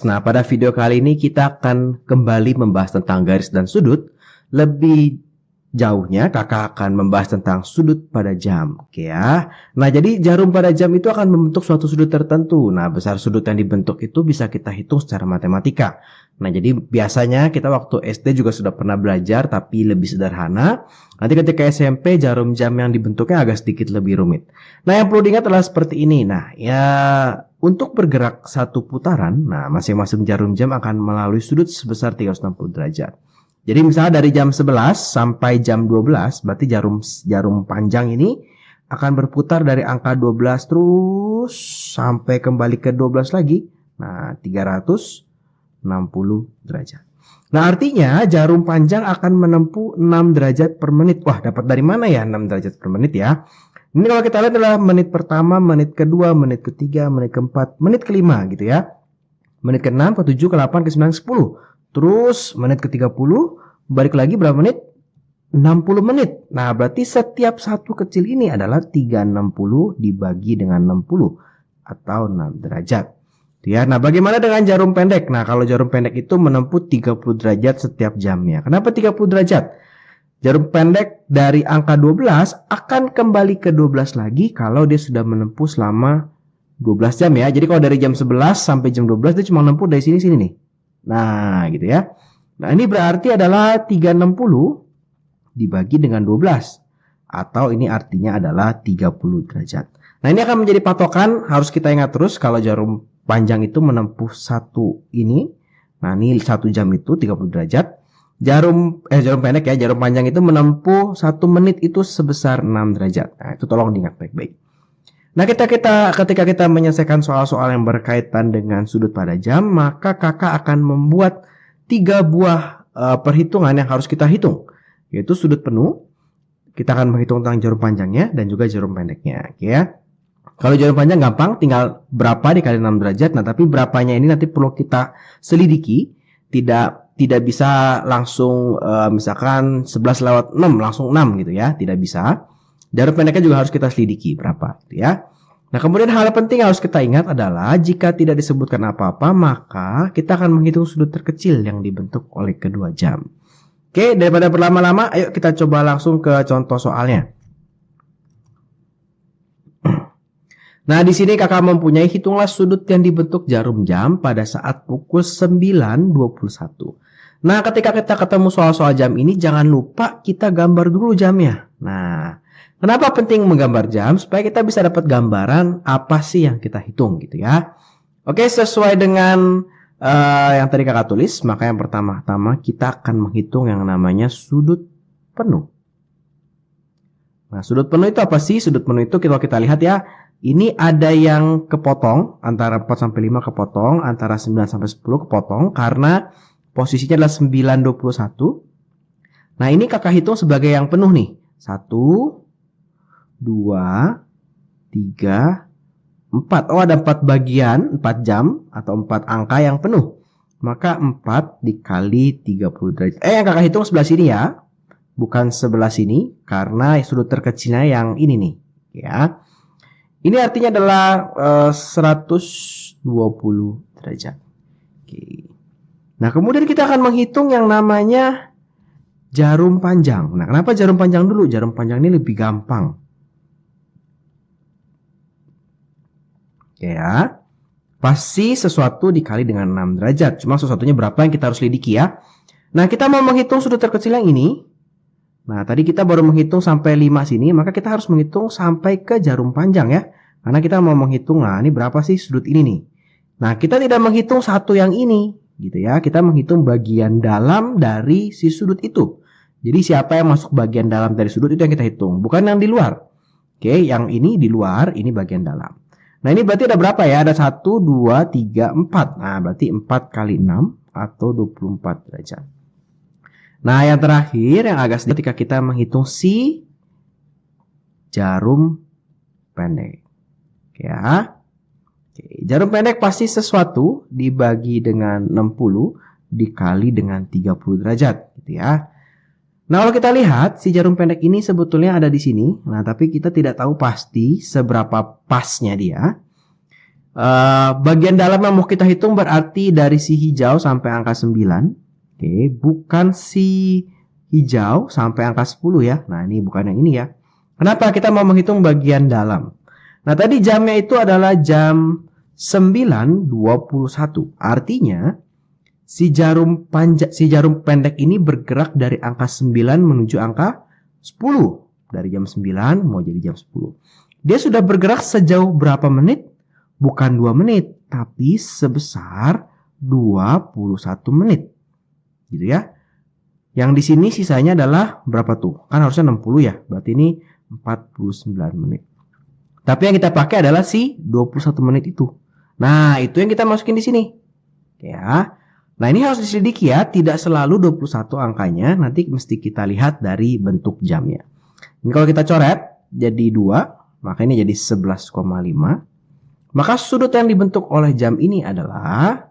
Nah, pada video kali ini kita akan kembali membahas tentang garis dan sudut. Lebih jauhnya kakak akan membahas tentang sudut pada jam. Oke ya. Nah, jadi jarum pada jam itu akan membentuk suatu sudut tertentu. Nah, besar sudut yang dibentuk itu bisa kita hitung secara matematika. Nah, jadi biasanya kita waktu SD juga sudah pernah belajar, tapi lebih sederhana. Nanti ketika SMP, jarum jam yang dibentuknya agak sedikit lebih rumit. Nah, yang perlu diingat adalah seperti ini. Nah, ya untuk bergerak satu putaran, nah masing-masing jarum jam akan melalui sudut sebesar 360 derajat. Jadi misalnya dari jam 11 sampai jam 12, berarti jarum panjang ini akan berputar dari angka 12 terus sampai kembali ke 12 lagi. Nah, 360 derajat. Nah, artinya jarum panjang akan menempuh 6 derajat per menit. Wah, dapat dari mana ya 6 derajat per menit ya? Ini kalau kita lihat adalah menit pertama, menit kedua, menit ketiga, menit keempat, menit kelima gitu ya. Menit ke-6, ke-7, ke-8, ke-9, ke-10. Terus menit ke-30, balik lagi berapa menit? 60 menit. Nah, berarti setiap satu kecil ini adalah 360 dibagi dengan 60 atau 6 derajat. Ya, nah bagaimana dengan jarum pendek? Nah, kalau jarum pendek itu menempuh 30 derajat setiap jamnya. Kenapa 30 derajat? Jarum pendek dari angka 12 akan kembali ke 12 lagi kalau dia sudah menempuh selama 12 jam ya. Jadi kalau dari jam 11 sampai jam 12 dia cuma menempuh dari sini nih. Nah, gitu ya. Nah, ini berarti adalah 360 dibagi dengan 12. Atau ini artinya adalah 30 derajat. Nah, ini akan menjadi patokan, harus kita ingat terus kalau jarum panjang itu menempuh satu ini. Nah, ini 1 jam itu 30 derajat. Jarum pendek ya, jarum panjang itu menempuh 1 menit itu sebesar 6 derajat. Nah, itu tolong diingat baik-baik. Nah, ketika kita menyelesaikan soal-soal yang berkaitan dengan sudut pada jam, maka kakak akan membuat 3 buah perhitungan yang harus kita hitung. Yaitu sudut penuh, kita akan menghitung tentang jarum panjangnya dan juga jarum pendeknya. Oke ya. Kalau jarum panjang gampang, tinggal berapa dikali 6 derajat. Nah, tapi berapanya ini nanti perlu kita selidiki. Tidak bisa langsung misalkan 11 lewat 6 langsung 6 gitu ya, tidak bisa. Jarum pendeknya juga harus kita selidiki berapa gitu ya. Nah, kemudian hal penting yang harus kita ingat adalah jika tidak disebutkan apa-apa, maka kita akan menghitung sudut terkecil yang dibentuk oleh kedua jam. Oke, daripada berlama-lama, ayo kita coba langsung ke contoh soalnya. Nah, di sini kakak mempunyai hitunglah sudut yang dibentuk jarum jam pada saat pukul 9.21. Nah, ketika kita ketemu soal-soal jam ini, jangan lupa kita gambar dulu jamnya. Nah, kenapa penting menggambar jam? Supaya kita bisa dapat gambaran apa sih yang kita hitung gitu ya. Oke, sesuai dengan yang tadi kakak tulis, maka yang pertama-tama kita akan menghitung yang namanya sudut penuh. Nah, sudut penuh itu apa sih? Sudut penuh itu kalau kita lihat ya, ini ada yang kepotong, antara 4 sampai 5 kepotong, antara 9 sampai 10 kepotong, karena posisinya adalah 9.21. Nah, ini kakak hitung sebagai yang penuh nih. 1, 2, 3, 4. Oh, ada 4 bagian, 4 jam atau 4 angka yang penuh. Maka 4 dikali 30 derajat. Yang kakak hitung sebelah sini ya. Bukan sebelah sini, karena sudut terkecilnya yang ini nih. Ya. Ini artinya adalah 120 derajat. Oke. Nah, kemudian kita akan menghitung yang namanya jarum panjang. Nah, kenapa jarum panjang dulu? Jarum panjang ini lebih gampang. Ya, pasti sesuatu dikali dengan 6 derajat. Cuma sesuatunya berapa yang kita harus lidiki ya. Nah, kita mau menghitung sudut terkecil yang ini. Nah, tadi kita baru menghitung sampai 5 sini, maka kita harus menghitung sampai ke jarum panjang ya. Karena kita mau menghitung, nah ini berapa sih sudut ini nih. Nah, kita tidak menghitung satu yang ini, gitu ya. Kita menghitung bagian dalam dari si sudut itu. Jadi siapa yang masuk bagian dalam dari sudut itu yang kita hitung, bukan yang di luar. Oke, yang ini di luar, ini bagian dalam. Nah, ini berarti ada berapa ya? Ada 1, 2, 3, 4. Nah, berarti 4 kali 6 atau 24 derajat. Nah, yang terakhir yang agak sedikit ketika kita menghitung si jarum pendek. Ya. Oke, jarum pendek pasti sesuatu dibagi dengan 60 dikali dengan 30 derajat gitu ya. Nah, kalau kita lihat si jarum pendek ini sebetulnya ada di sini. Nah, tapi kita tidak tahu pasti seberapa pasnya dia. Bagian dalam yang mau kita hitung berarti dari si hijau sampai angka 9. Oke, bukan si hijau sampai angka 10 ya. Nah, ini bukan yang ini ya. Kenapa kita mau menghitung bagian dalam? Nah, tadi jamnya itu adalah jam 9.21. Artinya si jarum pendek ini bergerak dari angka 9 menuju angka 10. Dari jam 9 mau jadi jam 10. Dia sudah bergerak sejauh berapa menit? Bukan 2 menit, tapi sebesar 21 menit. Gitu ya. Yang di sini sisanya adalah berapa tuh? Kan harusnya 60 ya. Berarti ini 49 menit. Tapi yang kita pakai adalah si 21 menit itu. Nah, itu yang kita masukin di sini. Ya. Nah, ini harus diselidiki ya. Tidak selalu 21 angkanya. Nanti mesti kita lihat dari bentuk jamnya. Ini kalau kita coret jadi 2, maka ini jadi 11,5. Maka sudut yang dibentuk oleh jam ini adalah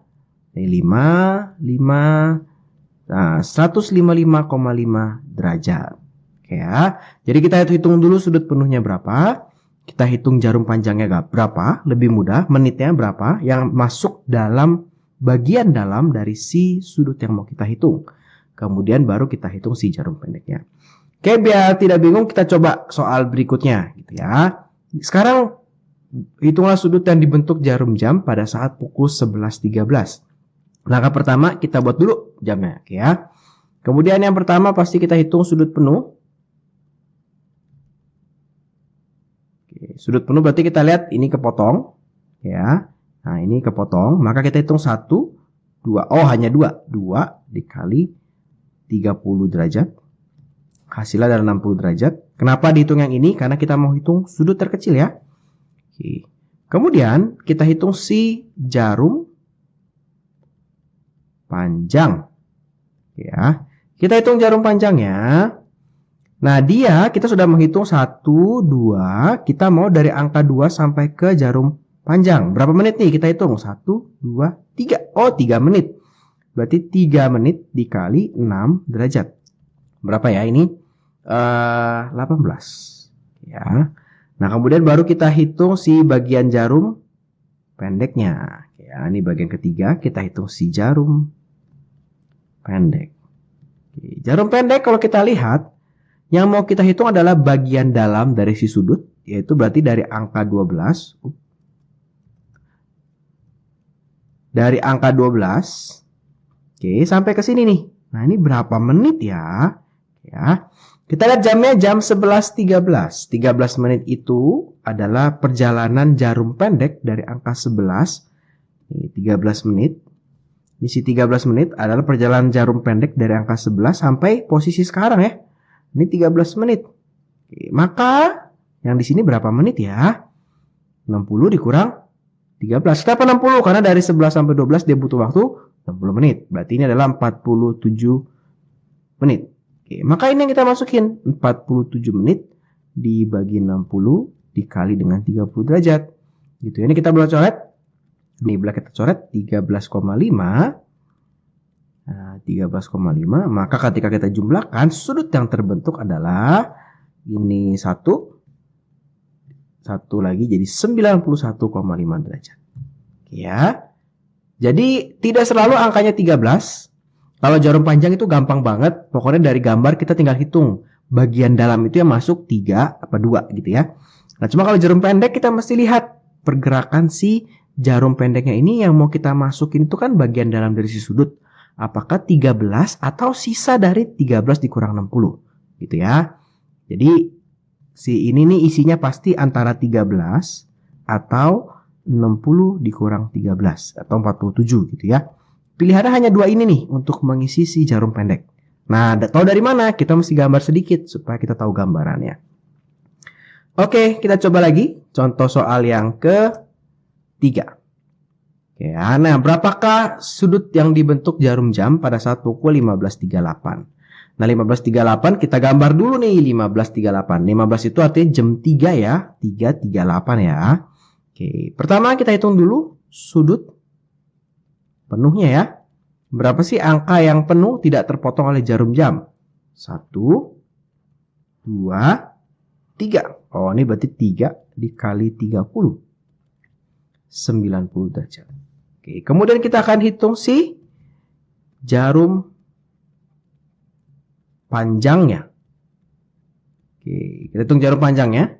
155,5 derajat. Oke ya. Jadi kita hitung dulu sudut penuhnya berapa. Kita hitung jarum panjangnya berapa. Lebih mudah. Menitnya berapa. Yang masuk dalam bagian dalam dari si sudut yang mau kita hitung. Kemudian baru kita hitung si jarum pendeknya. Oke, biar tidak bingung kita coba soal berikutnya. Gitu ya. Sekarang hitunglah sudut yang dibentuk jarum jam pada saat pukul 11.13. Langkah pertama kita buat dulu jamnya, oke ya. Kemudian yang pertama pasti kita hitung sudut penuh. Oke, sudut penuh berarti kita lihat ini kepotong, ya. Nah ini kepotong, maka kita hitung 1, 2, oh hanya 2 dikali 30 derajat. Hasilnya adalah 60 derajat. Kenapa dihitung yang ini? Karena kita mau hitung sudut terkecil ya. Oke. Kemudian kita hitung si jarum panjang. Ya. Kita hitung jarum panjangnya. Nah, kita sudah menghitung 1, 2. Kita mau dari angka 2 sampai ke jarum panjang. Berapa menit nih? Kita hitung. 1, 2, 3. Oh, 3 menit. Berarti 3 menit dikali 6 derajat. Berapa ya ini? 18. Ya. Nah, kemudian baru kita hitung si bagian jarum pendeknya. Ya, ini bagian ketiga. Kita hitung si jarum pendek. Oke, jarum pendek kalau kita lihat, yang mau kita hitung adalah bagian dalam dari si sudut, yaitu berarti dari angka 12. Dari angka 12, oke, sampai ke sini nih. Nah, ini berapa menit ya? Ya. Kita lihat jamnya jam 11.13. 13 menit itu adalah perjalanan jarum pendek dari angka 11. Ini 13 menit. Isi 13 menit adalah perjalanan jarum pendek dari angka 11 sampai posisi sekarang ya. Ini 13 menit. Oke, maka yang di sini berapa menit ya? 60 dikurang 13. Kenapa 60? Karena dari 11 sampai 12 dia butuh waktu 60 menit. Berarti ini adalah 47 menit. Oke, maka ini yang kita masukin. 47 menit dibagi 60 dikali dengan 30 derajat. Gitu. Ini kita boleh coret. Ini belah kita coret 13,5. Nah, 13,5. Maka ketika kita jumlahkan, sudut yang terbentuk adalah ini 1 lagi jadi 91,5 derajat. Ya. Jadi tidak selalu angkanya 13. Kalau jarum panjang itu gampang banget. Pokoknya dari gambar kita tinggal hitung bagian dalam itu yang masuk 3 apa 2 gitu ya. Nah, cuma kalau jarum pendek kita mesti lihat pergerakan si jarum pendeknya ini yang mau kita masukin itu kan bagian dalam dari si sudut. Apakah 13 atau sisa dari 13 dikurang 60 gitu ya. Jadi si ini nih isinya pasti antara 13 atau 60 dikurang 13 atau 47 gitu ya. Pilihannya hanya 2 ini nih untuk mengisi si jarum pendek. Nah, tahu dari mana? Kita mesti gambar sedikit supaya kita tahu gambarannya. Oke, kita coba lagi contoh soal yang ketiga. Oke, nah berapakah sudut yang dibentuk jarum jam pada saat pukul 15.38? Nah, 15.38 kita gambar dulu nih 15.38. 15 itu artinya jam 3 ya. 3.38 ya. Oke, pertama kita hitung dulu sudut penuhnya ya. Berapa sih angka yang penuh tidak terpotong oleh jarum jam? 1, 2, 3. Oh, ini berarti 3 dikali 30. 90 derajat. Oke, kemudian kita akan hitung si jarum panjangnya. Oke, kita hitung jarum panjangnya.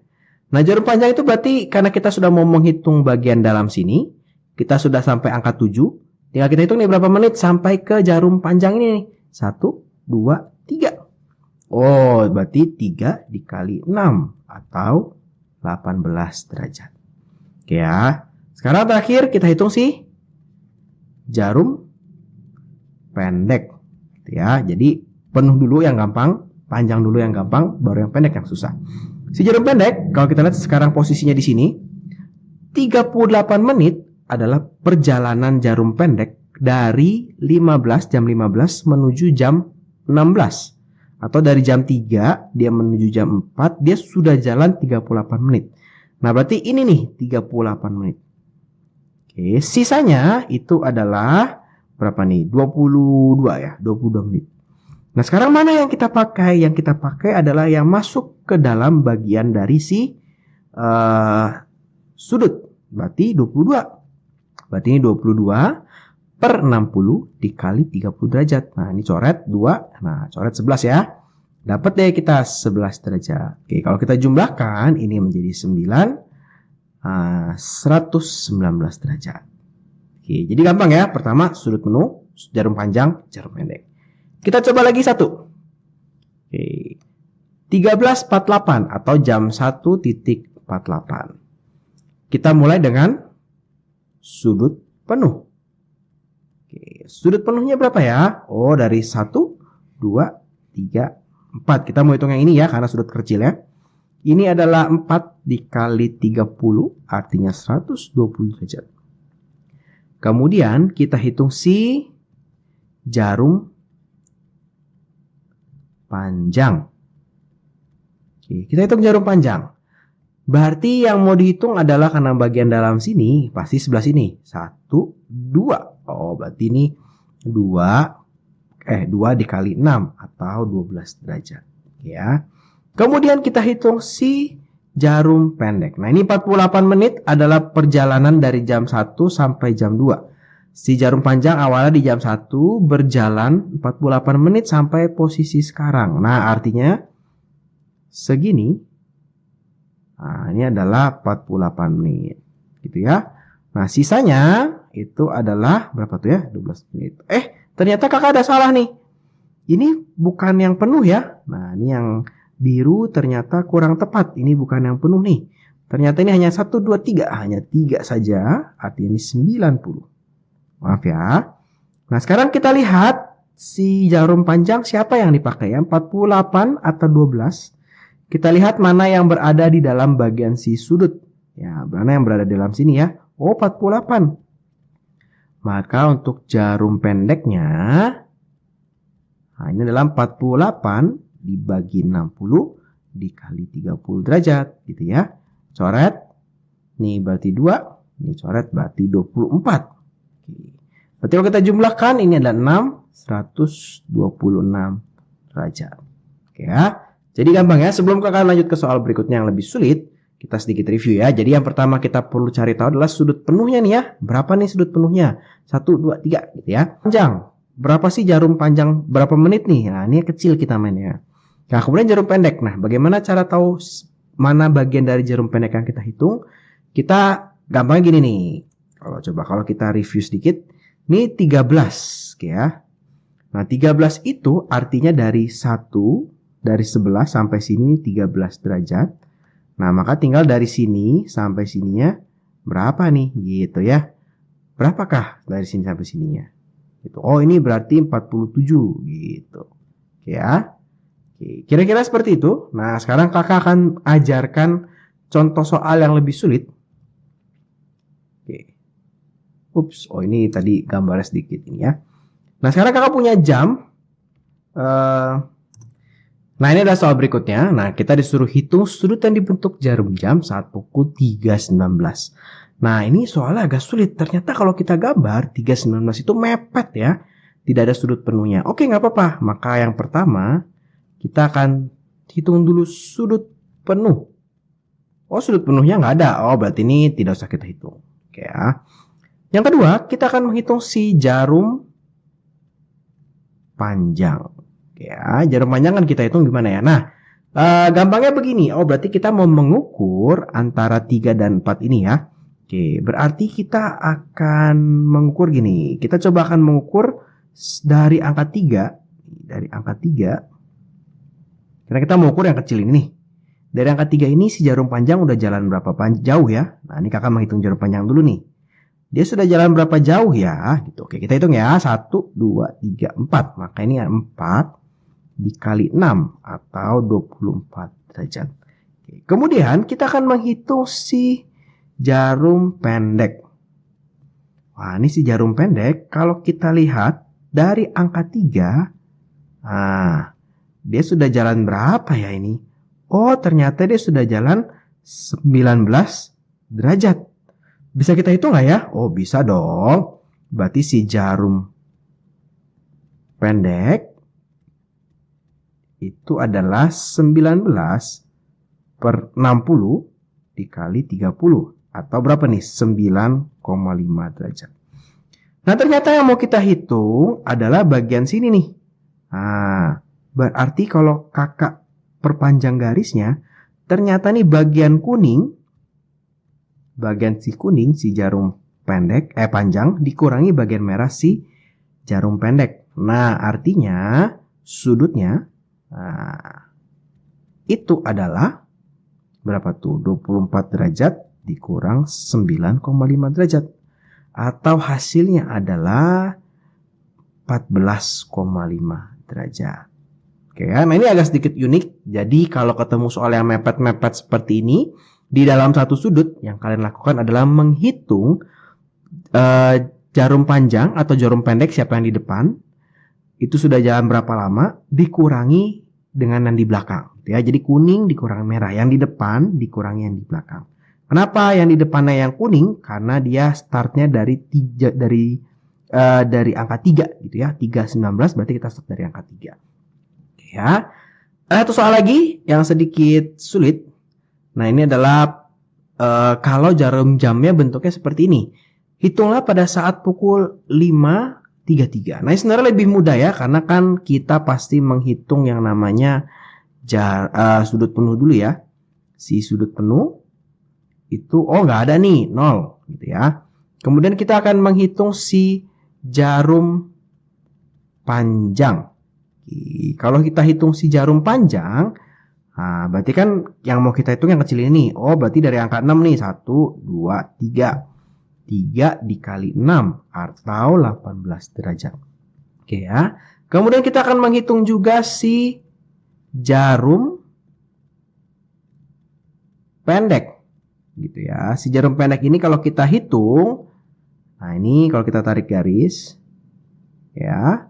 Nah, jarum panjang itu berarti karena kita sudah mau menghitung bagian dalam sini, kita sudah sampai angka 7. Tinggal kita hitung nih berapa menit sampai ke jarum panjang ini nih. 1, 2, 3. Oh, berarti 3 dikali 6 atau 18 derajat. Oke ya. Sekarang terakhir kita hitung si jarum pendek. Ya, jadi penuh dulu yang gampang, panjang dulu yang gampang, baru yang pendek yang susah. Si jarum pendek, kalau kita lihat sekarang posisinya di sini, 38 menit adalah perjalanan jarum pendek dari jam 15 menuju jam 16. Atau dari jam 3 dia menuju jam 4, dia sudah jalan 38 menit. Nah, berarti ini nih 38 menit. Oke, sisanya itu adalah berapa nih? 22 ya, 22 menit. Nah, sekarang mana yang kita pakai? Yang kita pakai adalah yang masuk ke dalam bagian dari si sudut. Berarti 22. Berarti ini 22 per 60 dikali 30 derajat. Nah, ini coret 2. Nah, coret 11 ya. Dapat deh kita 11 derajat. Oke, kalau kita jumlahkan, ini menjadi 119 derajat. Oke, jadi gampang ya. Pertama, sudut penuh, jarum panjang, jarum pendek. Kita coba lagi satu. Oke. 13.48 atau jam 1.48. Kita mulai dengan sudut penuh. Oke, sudut penuhnya berapa ya? Oh, dari 1, 2, 3, 4. Kita mau hitung yang ini ya, karena sudut kecil ya. Ini adalah 4 dikali 30, artinya 120 derajat. Kemudian kita hitung si jarum panjang. Oke, kita hitung jarum panjang. Berarti yang mau dihitung adalah karena bagian dalam sini, pasti sebelah sini. 1, 2. Oh, berarti ini 2 dikali 6 atau 12 derajat. Ya. Kemudian kita hitung si jarum pendek. Nah, ini 48 menit adalah perjalanan dari jam 1 sampai jam 2. Si jarum panjang awalnya di jam 1 berjalan 48 menit sampai posisi sekarang. Nah, artinya segini. Nah, ini adalah 48 menit. Gitu ya. Nah, sisanya itu adalah berapa tuh ya? 12 menit. Ternyata kakak ada salah nih. Ini bukan yang penuh ya. Nah, ini yang biru ternyata kurang tepat. Ini bukan yang penuh nih. Ternyata ini hanya 1, 2, 3. Hanya 3 saja. Artinya ini 90. Maaf ya. Nah, sekarang kita lihat si jarum panjang siapa yang dipakai ya? 48 atau 12. Kita lihat mana yang berada di dalam bagian si sudut. Ya, mana yang berada di dalam sini ya? Oh, 48. Maka untuk jarum pendeknya, nah ini adalah 48 dibagi 60 dikali 30 derajat. Gitu ya. Coret. Ini berarti 2. Ini coret berarti 24. Berarti kalau kita jumlahkan ini adalah 126 derajat. Oke ya. Jadi gampang ya. Sebelum kakak lanjut ke soal berikutnya yang lebih sulit, kita sedikit review ya. Jadi yang pertama kita perlu cari tahu adalah sudut penuhnya nih ya. Berapa nih sudut penuhnya? 1, 2, 3 gitu ya. Panjang. Berapa sih jarum panjang? Berapa menit nih? Nah, ini kecil kita mainnya. Nah, kemudian jarum pendek. Nah, bagaimana cara tahu mana bagian dari jarum pendek yang kita hitung? Kita gampang gini nih. Kalau kita review sedikit, ini 13 ya. Nah, 13 itu artinya dari 11 sampai sini 13 derajat. Nah, maka tinggal dari sini sampai sininya berapa nih gitu ya. Berapakah dari sini sampai sininya? Gitu. Oh, ini berarti 47 gitu. Oke ya. Oke, kira-kira seperti itu. Nah, sekarang kakak akan ajarkan contoh soal yang lebih sulit. Oke. Ups, oh ini tadi gambarnya sedikit ini ya. Nah, sekarang kakak punya jam. Nah, ini adalah soal berikutnya. Nah, kita disuruh hitung sudut yang dibentuk jarum jam saat pukul 3.19. Nah, ini soalnya agak sulit. Ternyata kalau kita gambar 3.19 itu mepet ya. Tidak ada sudut penuhnya. Oke, nggak apa-apa. Maka yang pertama, kita akan hitung dulu sudut penuh. Oh, sudut penuhnya nggak ada. Oh, berarti ini tidak usah kita hitung. Oke ya. Yang kedua, kita akan menghitung si jarum panjang. Oke ya, jarum panjang kan kita hitung gimana ya? Nah, gampangnya begini. Oh, berarti kita mau mengukur antara 3 dan 4 ini ya. Oke, berarti kita akan mengukur gini. Kita coba akan mengukur dari angka 3. Dari angka 3. Karena kita mau ukur yang kecil ini nih. Dari angka 3 ini si jarum panjang udah jalan berapa jauh ya. Nah, ini kakak menghitung jarum panjang dulu nih. Dia sudah jalan berapa jauh ya? Gitu. Oke, kita hitung ya. 1, 2, 3, 4. Maka ini 4 dikali 6 atau 24 derajat. Oke. Kemudian kita akan menghitung si jarum pendek. Wah, ini si jarum pendek. Kalau kita lihat dari angka 3. Nah, dia sudah jalan berapa ya ini? Oh, ternyata dia sudah jalan 19 derajat. Bisa kita hitung nggak ya? Oh, bisa dong. Berarti si jarum pendek itu adalah 19 per 60 dikali 30. Atau berapa nih? 9,5 derajat. Nah, ternyata yang mau kita hitung adalah bagian sini nih. Nah, berarti kalau kakak perpanjang garisnya, ternyata nih bagian kuning, bagian si kuning, si jarum pendek, panjang, dikurangi bagian merah si jarum pendek. Nah, artinya sudutnya, itu adalah berapa tuh? 24 derajat dikurang 9,5 derajat. Atau hasilnya adalah 14,5 derajat. Oke ya, nah ini agak sedikit unik. Jadi kalau ketemu soal yang mepet-mepet seperti ini, di dalam satu sudut yang kalian lakukan adalah menghitung jarum panjang atau jarum pendek siapa yang di depan, itu sudah jalan berapa lama, dikurangi dengan yang di belakang. Ya, jadi kuning dikurangi merah, yang di depan dikurangi yang di belakang. Kenapa yang di depannya yang kuning? Karena dia startnya dari angka 3 gitu ya. 3,19 berarti kita start dari angka 3. Ya. Satu soal lagi yang sedikit sulit. Nah, ini adalah kalau jarum jamnya bentuknya seperti ini. Hitunglah pada saat pukul 5.33. Nah, ini sebenarnya lebih mudah ya, karena kan kita pasti menghitung yang namanya sudut penuh dulu ya. Si sudut penuh itu, nggak ada nih, 0 gitu ya. Kemudian kita akan menghitung si jarum panjang. Kalau kita hitung si jarum panjang, nah, berarti kan yang mau kita hitung yang kecil ini. Oh, berarti dari angka 6 nih. 1, 2, 3. 3 dikali 6 atau 18 derajat. Oke ya. Kemudian kita akan menghitung juga si jarum pendek. Gitu ya. Si jarum pendek ini kalau kita hitung, nah ini kalau kita tarik garis, ya.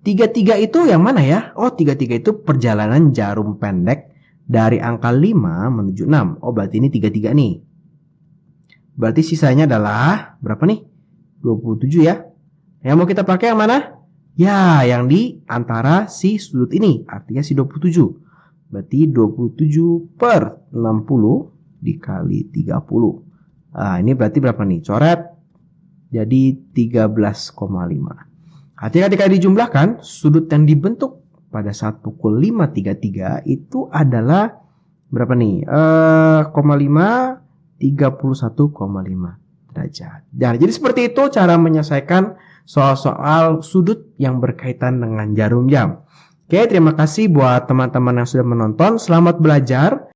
33 itu yang mana ya? Oh, 33 itu perjalanan jarum pendek dari angka 5 menuju 6. Oh, berarti ini 33 nih. Berarti sisanya adalah berapa nih? 27 ya. Yang mau kita pakai yang mana? Ya, yang di antara si sudut ini. Artinya si 27. Berarti 27 per 60 dikali 30. Nah, ini berarti berapa nih? Coret. Jadi 13,5. Artinya ketika dijumlahkan, sudut yang dibentuk pada saat pukul 5.33 itu adalah berapa nih? 31,5 derajat. Nah, jadi seperti itu cara menyelesaikan soal-soal sudut yang berkaitan dengan jarum jam. Oke, terima kasih buat teman-teman yang sudah menonton. Selamat belajar.